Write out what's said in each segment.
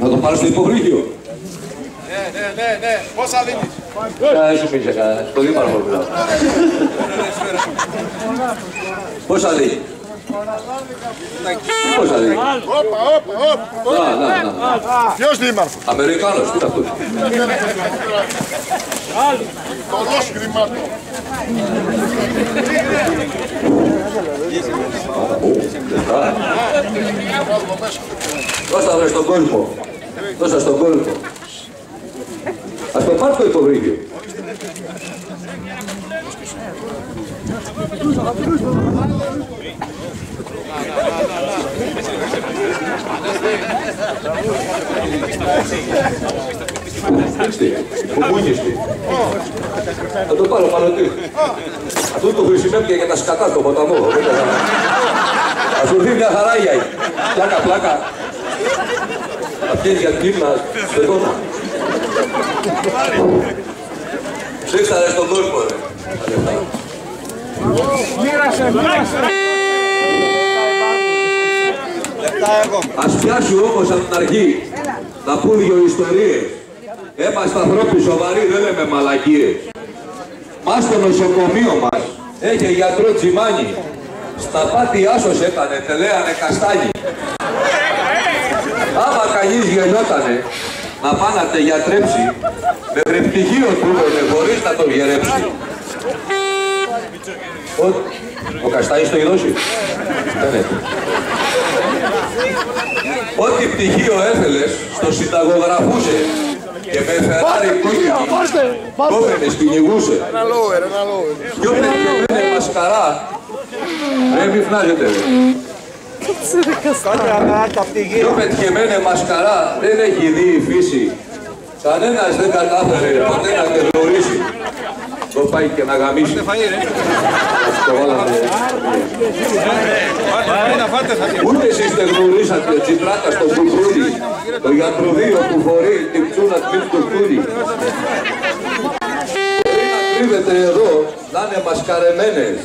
Θα το πάρω στο υποβρύχιο. Ναι. Πόσα δίνεις? Σου πήξε κανένα. Στο δήμαρχο μιλάω. Πόσα δίνει? Πόσα δίνει? Όπα. Να. Ποιος δήμαρχος? Αμερικάνος, τι είναι αυτός? Τολός χρημάτων. Δώσα βρε στον κόσμο. Δώσα στον κόσμο. Ας το πάρει το υποβρύχιο. Θα το πάρω πάνω τι. Αυτό το χρησιμεύει και για τα σκατά στο ποταμό. Θα σου δει μια χαρά για εκεί. Πλάκα. Θα πιέζει για την ύμνα στο τόνο. Ψήξα ρε στον κόσμο ρε. Μοίρασε. Ας πιάσει όμως από την αρχή να πούν δυο ιστορίες. Είμαστε ανθρώποι σοβαροί, δεν λέμε μαλακίες. Μας στο νοσοκομείο μας έχει γιατρό Τζιμάνι. Στα πάτια σας έκανε, τελέανε καστάνι. Άμα κανείς γεννότανε να πάει να τε γιατρέψει, μέχρι πτυχίο του χωρίς να το γερέψει. Ο Καστάνης το ειδώσει. Ό,τι πτυχίο έθελες, στο συνταγογραφούσε και με φεράρι κόμενες κυνηγούσε. Ένα lower. Ποιο πετυχημένε μασκαρά, ρε μη φνάζετε ρε. Ποιο πετυχημένε μασκαρά δεν έχει δει η φύση. Κανένας δεν κατάφερε ποτέ να τε γνωρίσει. Το πάει και να γαμίσει. Το βάλαμε. Ούτε εσείς δεν γνωρίσατε τσιτράκα στο κουκρούδι, το γιατροδίο που φορεί την ψούνα τμήν του κούρι. Μπορεί να κρύβεται εδώ, να είναι μασκαρεμένες,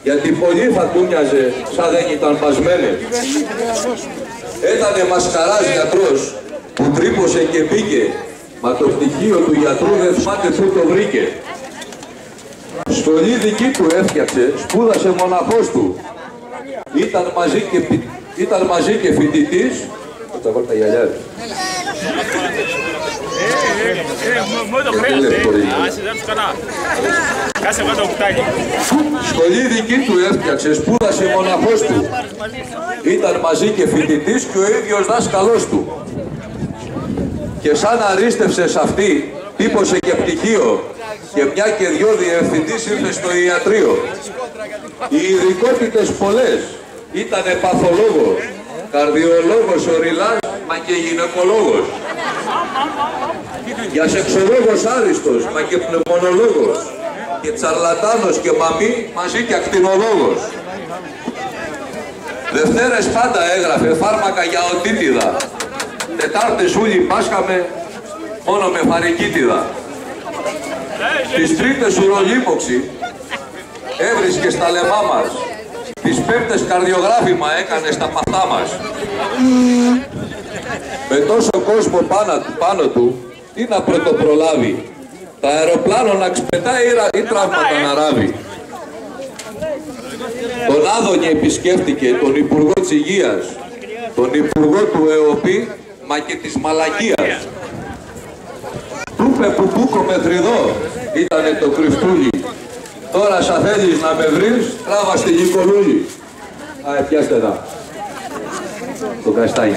γιατί πολύ θα τούνιαζε σαν δεν ήταν πασμένες. Ήτανε μασκαράς γιατρός που τρύπωσε και μπήκε, μα το πτυχίο του γιατρού δεν θυμάται πού το βρήκε. Σχολή δική του έφτιαξε, σπούδασε μοναχός του. Ήταν μαζί και φοιτητής. Θα βάλω τα γυαλιά. Σχολή δική του έφτιαξε, σπούδασε μοναχός του. Ήταν μαζί και φοιτητής και ο ίδιος δάσκαλός του. Και σαν αρίστευσε σ' αυτή, τύπωσε και πτυχίο. Και μια και δυο διευθυντής ήρθε στο ιατρείο. Οι ειδικότητες πολλές. Ήτανε παθολόγος, καρδιολόγος οριλάς, μα και γυναικολόγος. Για σεξολόγος άριστος, μα και πνευμονολόγος. Και τσαρλατάνος και μαμή, μαζί και ακτινολόγος. Δευτέρες πάντα έγραφε φάρμακα για οτίτιδα. Τετάρτες ούλοι πάσχαμε μόνο με φαρικίτιδα. Τις τρίτες ουρολίμωξη έβρισκε στα λαιμά μας. Τις πέμπτες καρδιογράφημα έκανε στα παθά μας. Με τόσο κόσμο πάνω του, τι να πρωτοπρολάβει. Τα αεροπλάνο να ξπετάει ή τραύματα να ράβει. Τον Άδωνη επισκέφτηκε, τον Υπουργό της Υγείας, τον Υπουργό του ΕΟΠΗ, μα και της Μαλακίας. Του είπε που μπούκο μέχρι εδώ, ήτανε το κρυφτούλι. Τώρα σαν θέλεις να με βρεις, τράβα στη γικολούλη. Πιάστε εδώ. Το καστάνι.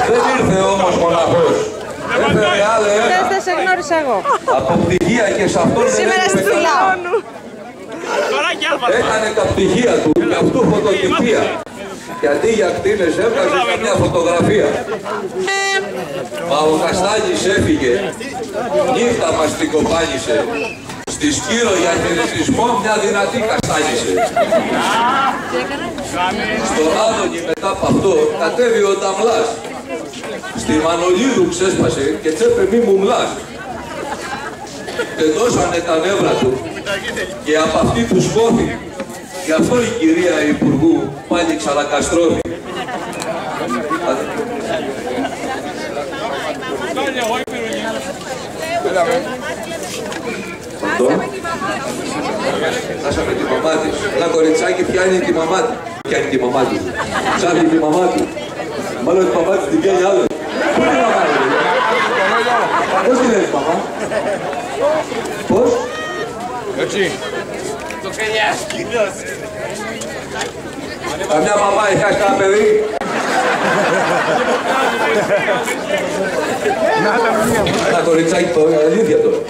Δεν ήρθε όμως μοναχός. Έφερε άλλο ένα. Δεν σε γνώρισα εγώ. Από πτυχία και σε αυτόν δεν Σήμερα στη δουλειά. Έκανε τα πτυχία του και αυτού φωτοτυπία. Και αντί για κτίνες έβγαζε μια φωτογραφία. Μα ο Καστάνης έφυγε, νύχτα μας την κοπάνισε. Στη Σκύρο για χειριστισμό μια δυνατή καστάνισε. Στον Άδωνη μετά από αυτό κατέβει ο Ταμλάς. Στη Μανολίδου ξέσπασε και τσέπε μη μου μλάς. Τεντώσανε τα νεύρα του και από αυτή του σκόθη Γι' αυτό η κυρία Υπουργού πάλι ξανακαστρώθη. Αυτό. Χάσαμε τη μαμά της. Ένα κοριτσάκι πιάνει τη μαμά του. Πιάνει τη μαμά του. Ψάχνει τη μαμά του. Μάλλον τη μαμά της την πιάνει άλλο. Πού είναι η μαμά του? Πώς τη λες μαμά? Πώς? Έτσι. Το κελιάσκι. Καμιά μαμά έχει χάσει κανένα παιδί? Ένα κοριτσάκι το αλήθεια τώρα.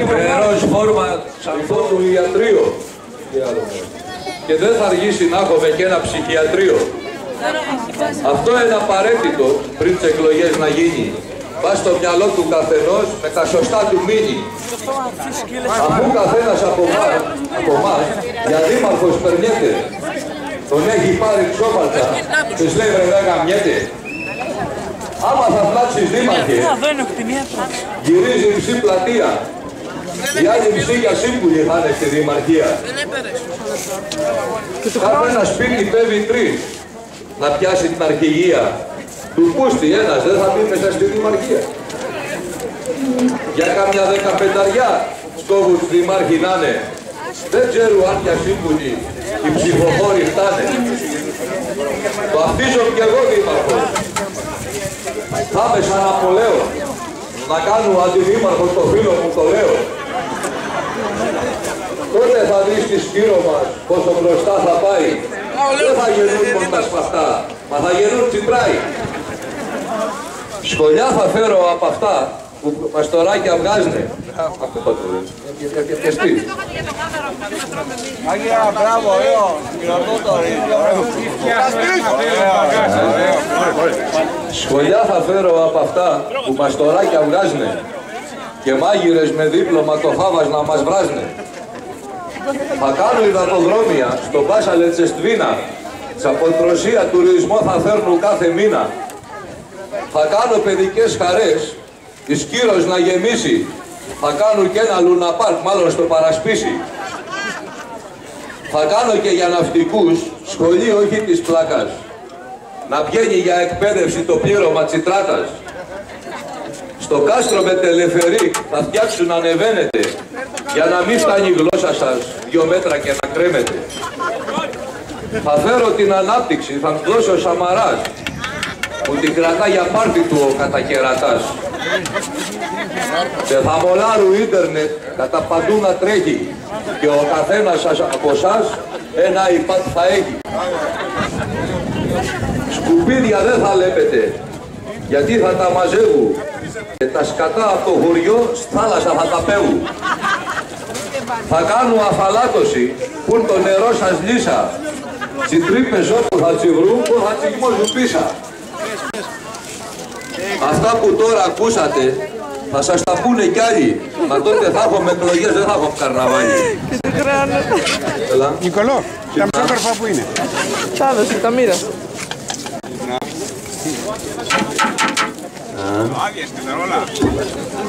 Φερός φόρμα ξανθό του ιατρείο. Και δεν θα αργήσει να έχουμε και ένα ψυχιατρίο. Αυτό είναι απαραίτητο πριν τις εκλογές να γίνει. Πας στο μυαλό του καθενός με τα σωστά του μείνει. Αφού καθένας από εμάς για δήμαρχος περνιέται, τον έχει πάρει ξόπαλτσα, της λέει βρε δεν γαμιέται. Άμα θα φλάξεις δήμαρχε, γυρίζει μισή πλατεία. Οι άλλοι μισή για σύμβουλοι θα είναι στη δημαρχία. Κάθε ένα σπίτι πέβει τρεις να πιάσει την αρχηγία. Του πούστη ένας δεν θα μπει μέσα στη δημαρχία. Για κάμια 15 σκόβου του δημάρχη να είναι. Δεν ξέρουν αν πια σύμβουλοι οι ψηφοφόροι φτάνε. Το αυτίζω κι εγώ δήμαρχος. Θα είμαι σαν Απολέο. Να κάνω αντιδήμαρχο στο φίλο μου το λέω. Τότε θα δεις τη Σκύρο μας πόσο μπροστά θα πάει. Δεν θα γεννούν μόνο τα σπαστά, μα θα γεννούν τσιμπράει. Σχολιά θα φέρω από αυτά που μαστοράκια βγάζουνε. Αυτό το πιεστεί. Άγια, μπράβο, Σχολιά θα φέρω από αυτά που μαστοράκια βγάζουνε και μάγειρες με δίπλωμα το χάβας να μας βράζουνε. Θα κάνω υδατοδρόμια στον Πάσα Λετσεστβίνα, τσαποτροσία τουρισμό θα φέρνουν κάθε μήνα. Θα κάνω παιδικές χαρές, η Σκύρος να γεμίσει, θα κάνω και ένα λουναπάρκ μάλλον στο παρασπίσι. Θα κάνω και για ναυτικούς σχολείο όχι της πλάκας, να βγαίνει για εκπαίδευση το πλήρωμα τσιτράτας. Στο κάστρο με τελεφερή θα φτιάξουν να ανεβαίνετε, για να μην φτάνει η γλώσσα σας 2 μέτρα και να κρέμετε. Θα φέρω την ανάπτυξη, θα δώσω ο Σαμαράς, που την κρατά για πάρτι του ο κατακερατάς. Και θα μολάρου ίντερνετ κατά παντού να τρέχει και ο καθένας από εσάς ένα iPad θα έχει. Σκουπίδια δεν θα λέπετε, γιατί θα τα μαζεύουν και τα σκατά από το χωριό στη θάλασσα θα τα πέουν. Θα κάνουν αφαλάτωση που το νερό σας λύσα, τις τρύπες όπου θα τσιβρούν που θα τσιγμώζουν πίσα. Αυτά που τώρα ακούσατε θα σας τα πούνε κι άλλοι, μα τότε θα έχουμε εκλογές, δεν θα έχουμε καρναβάλι. Έλα. Νικολό, τα ψόκαρφα που είναι. Τα έδωσε, τα μοίρασε.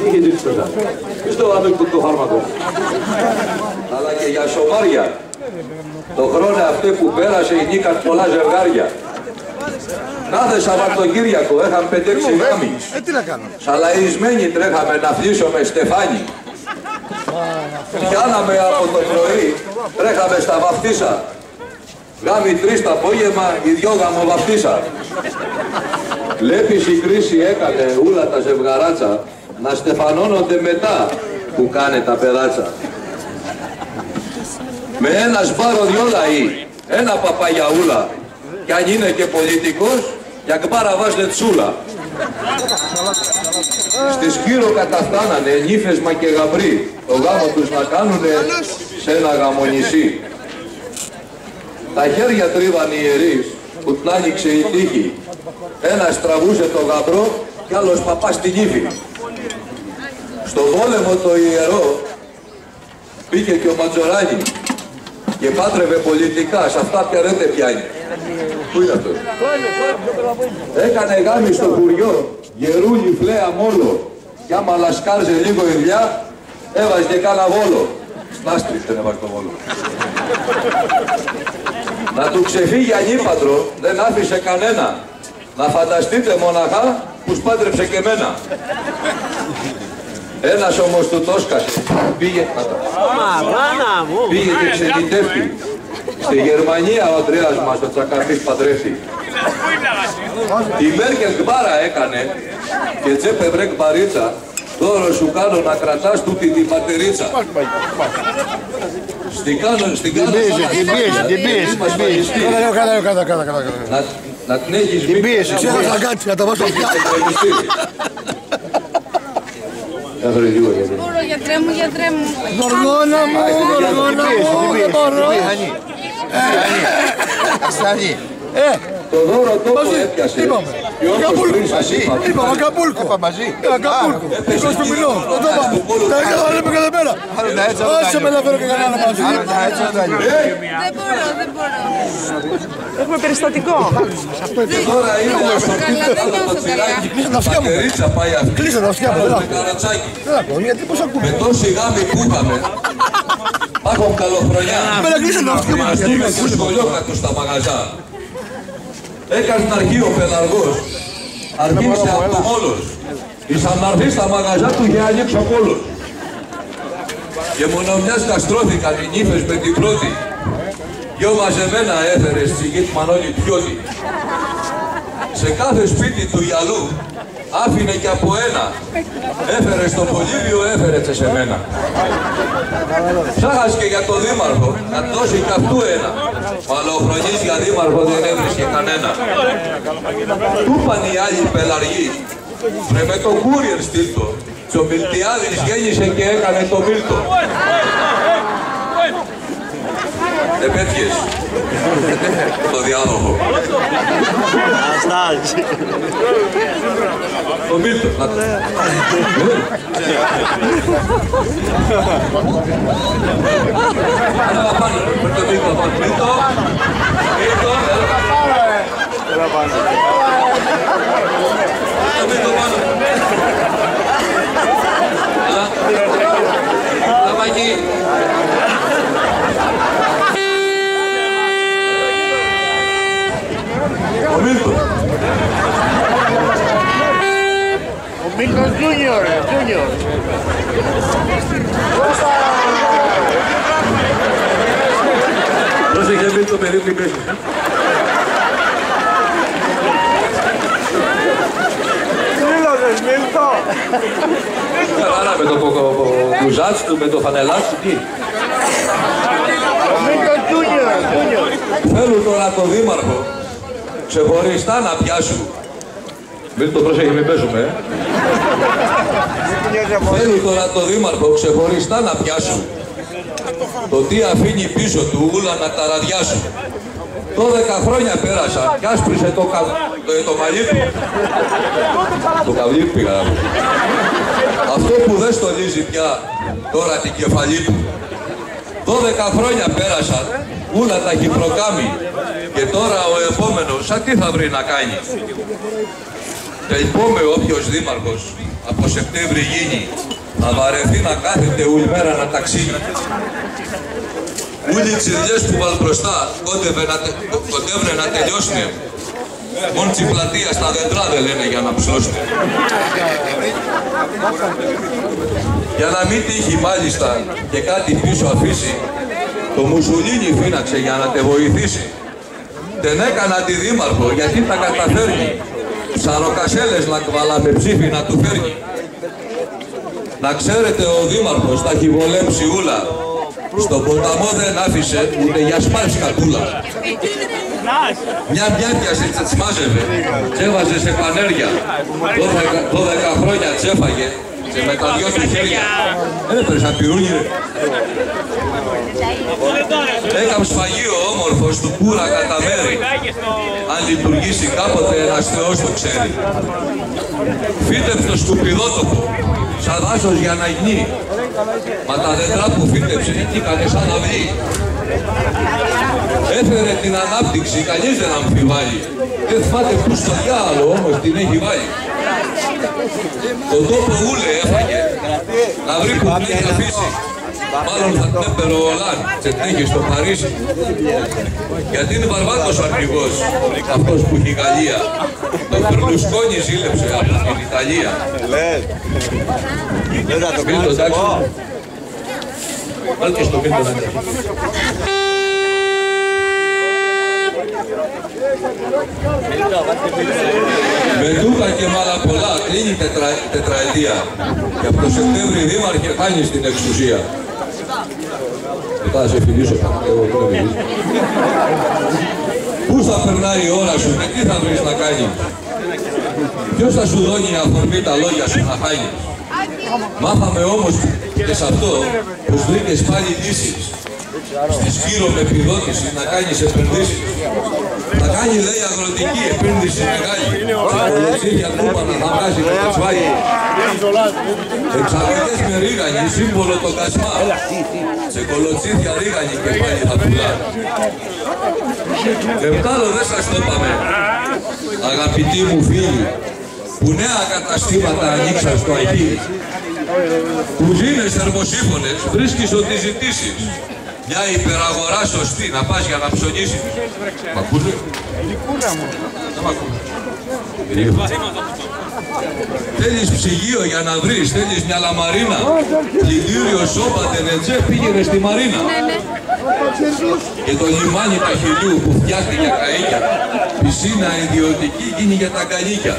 Τι είχε δείξει τώρα. Ποιος το βάλε το φάρμακο. Αλλά και για σομάρια. Το χρόνο αυτό που πέρασε νίκαν πολλά ζευγάρια. Κάθε Σαββατοκύριακο είχαμε 5-6 γάμοι. Τι να κάνω. Σαλαϊσμένοι τρέχαμε να φλήσουμε στεφάνι. Πιάναμε από το πρωί, τρέχαμε στα βαφτίσα. Γάμοι 3 το απόγευμα, οι 2 γαμοβαφτίσα. Βλέπεις η κρίση έκανε ούλα τα ζευγαράτσα να στεφανώνονται μετά που κάνε τα παιδάτσα. Με ένα σπάρο 2 λαοί, ένα παπαγιαούλα, κι αν είναι και πολιτικός, για κμπάρα βάζε τσούλα. Στη Σκύρο καταφτάνανε νύφεσμα και γαμπροί, το γάμο τους να κάνουνε σε ένα γαμονισί. Τα χέρια τρίβαν οι ιερείς που την άνοιξε η τύχη. Ένας τραβούσε το γαμπρό κι άλλος παπά στην ύφη. Στο πόλεμο το ιερό πήγε και ο Ματζοράνη και πάτρευε πολιτικά, σε αυτά πια δεν τε πιάνει. Πού είναι αυτό? Έκανε γάμι στο χουριό, γερούλι φλέα μόλο κι άμα λασκάρζε λίγο ηλιά, έβαζε και κάνα βόλο. Στάστρι, δεν έβαλε το Βόλο. Να του ξεφύγει ανήπαντρο, δεν άφησε κανένα. Να φανταστείτε μοναχά που σπάντρεψε και εμένα. Ένας όμως του τόσκασε. Πήγε και ξενιτεύτη. Στη Γερμανία ο Ανδρέας μας ο Τσακαρδής παντρεύτη. Η Μέρκελ γκμπάρα έκανε και τσέπε βρε γκμπαρίτσα. Δώρο σου κάνω να κρατάς τούτη την πατερίτσα. Στην κάνω Την πίεση. να την έχεις Την πίεση, ξέχασα κάτι, να τα βάζω αυτιά. Μπορώ, γιατρέ μου. Γοργόνα μου, δεν μπορώ. Στανή. Το δώρο τόπο έπιασε. Είπαμε Ακαπούλκο. Ακαπούλκο. 20 του μηνό. Τα έκανα λέμε κάθε μέρα. Άσε με να φέρω και κανένα μαζί. Δεν μπορώ. Έχουμε περιστατικό. Τώρα είναι το τσιράκι. Πατερίτσα πάει αυτή. Κλείσε τα αυτιά. Με τόση γάμη που είχαμε. Πάχω καλοχρονιά. Μοιραστήκαμε στο σχολείο κάτω στα μαγαζιά. Έκανε την αρχή ο πελαργός. Αργήσε από το μόλος. Ήσαν να έρθει στα μαγαζιά του είχε ανοίξει ο κόλος. Και μόνο μιας καστρώθηκαν οι νύφες με την πρώτη. Δυο μαζεμένα έφερε στη γη του Μανώλη Πιώτη. Σε κάθε σπίτι του γυαλού άφηνε και από ένα. Έφερε στο Πολύβιο, έφερε και σε μένα. Ψάχας και για τον δήμαρχο να δώσει και αυτού ένα. Αλλά ο χρονής για δήμαρχο δεν έβρισκε κανένα. Του είπαν οι άλλοι πελαργοί. Βρε με το κούριερ στείλτο. Και ο Μιλτιάδης γέννησε και έκανε το Μίλτο. Επέτυχες το διάδοχο. Το Μίλτο. Άρα πάνω, με το Μίλτο. Μίλτο. Το Μίλτο πάνω. Λαμακί. Ο Μίλτος. Ο Μίλτος Τζούνιορ. Πρόσεχε Μίλτο, παιδί μου, πέσει. Μίλτο. Άρα με το κουζάτσι του, με το φανελάτσι του, τι. Ο Μίλτος Τζούνιορ. Θέλω τώρα το δήμαρχο ξεχωριστά να πιάσουν. Μην το προσέχει, μην παίζουμε. Θέλω τώρα το δήμαρχο ξεχωριστά να πιάσουν. Το τι αφήνει πίσω του ούλα να τα ραδιάσουν. 12 χρόνια πέρασα κι άσπρισε το μαλλί του. Το καβλί πήγα. Αυτό που δεν στολίζει πια τώρα την κεφαλή του. 12 χρόνια πέρασαν, ούλα τα έχει προκάμει. Και τώρα ο επόμενος, σαν τι θα βρει να κάνει. Τελπώμε όποιος δήμαρχος από Σεπτέμβρη γίνει, να βαρεθεί να κάθεται όλη μέρα να ταξίνει. Όλοι οι τσιριές που βάλουν μπροστά κοντεύρε να τελειώσουν. Μόνο την πλατεία στα δέντρα δεν λένε για να ψώσουν. Για να μην τύχει μάλιστα και κάτι πίσω αφήσει, το Μουσουλίνι φύναξε για να τε βοηθήσει. Δεν έκανα τη δήμαρχο γιατί τα καταφέρνει. Ψαροκασέλες να κβαλάμε ψήφι να του φέρνει. Να ξέρετε ο δήμαρχος τα έχει βολέψει ούλα. Στον ποταμό δεν άφησε ούτε για σπάτσκατούλα. Μια πιάτιασε τσεσμάζευε, τσέβαζε σε πανέρια. 12 χρόνια τσέφαγε και με τα δυο του χέρια. Έφερε σαν πυρούνι ρε. Έκαμε σφαγείο όμορφος του κούρα κατά μέρη. Αν λειτουργήσει κάποτε ένας θεός το ξέρει. Φύτεψε στο σκουπιδότοπο, σαν δάσος για να υγνεί. Μα τα δέντρα που φύτεψε νικήκανε σαν αυλή. Έφερε την ανάπτυξη, κανείς δεν αμφιβάλλει. Δεν θυμάται που στο διάλο όμως την έχει βάλει. Τον τόπο ούλε έφαγε, να βρει που την έχει αφήσει. Μάλλον θα την έπαιρε ο Ολάν, ξετέχει στο Παρίσι. Γιατί είναι Βαρβάτος ο αρχηγός, αυτός που έχει η Γαλλία. Το Μπερλουσκόνι ζήλεψε από την Ιταλία. Δεν θα το Πείτε το εντάξει. Βάλτε στο πίτο να είναι. Με τούτα και με άλλα πολλά κλείνει τετραετία. Και από το Σεπτέμβρη δήμαρχε χάνει στην εξουσία. Μετά θα σε φιλήσω. Πού θα περνάει η ώρα σου και τι θα βρεις να κάνεις. Ποιος θα σου δώνει αφορμή τα λόγια σου να χάνεις. Μάθαμε όμως και σε αυτό πως βρήκες πάλι λύσεις. Στη Σκύρο με επιδότηση να κάνεις επενδύσεις. Θα κάνει λέει αγροτική επένδυση μεγάλη. Σε κολοτσίδια κούπανα θα βγάζει το κατσβάκι. Εξαγωγές με ρίγανη, σύμβολο το κασμά. Σε κολοτσίδια ρίγανη και πάλι θα πουλά. Λεπτάλο δεν σας το είπαμε, αγαπητοί μου φίλοι, που νέα καταστήματα ανοίξαν στο Αγίου. Κουζίνες θερμοσύφωνες βρίσκεις ότι ζητήσεις. Μια υπεραγορά σωστή, να πας για να ψωνίσεις. Μ' ακούτε? Δεν μ' ακούτε. Θέλεις ψυγείο για να βρεις, θέλεις μια λαμαρίνα. Πλυντήριο σώπα τενετζέ, πήγαινε στη Μαρίνα. Και το λιμάνι τα χιλιού που φτιάχνει για καΐκια. Πισίνα ιδιωτική γίνει για τα γκανίκια.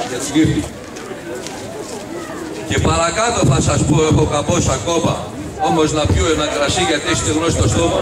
Για τις γύρτοι. Και παρακάτω θα σας πω, έχω καμπός ακόμα. Όμως να πιω ένα κρασί γιατί έχετε γνώσει το στόμα.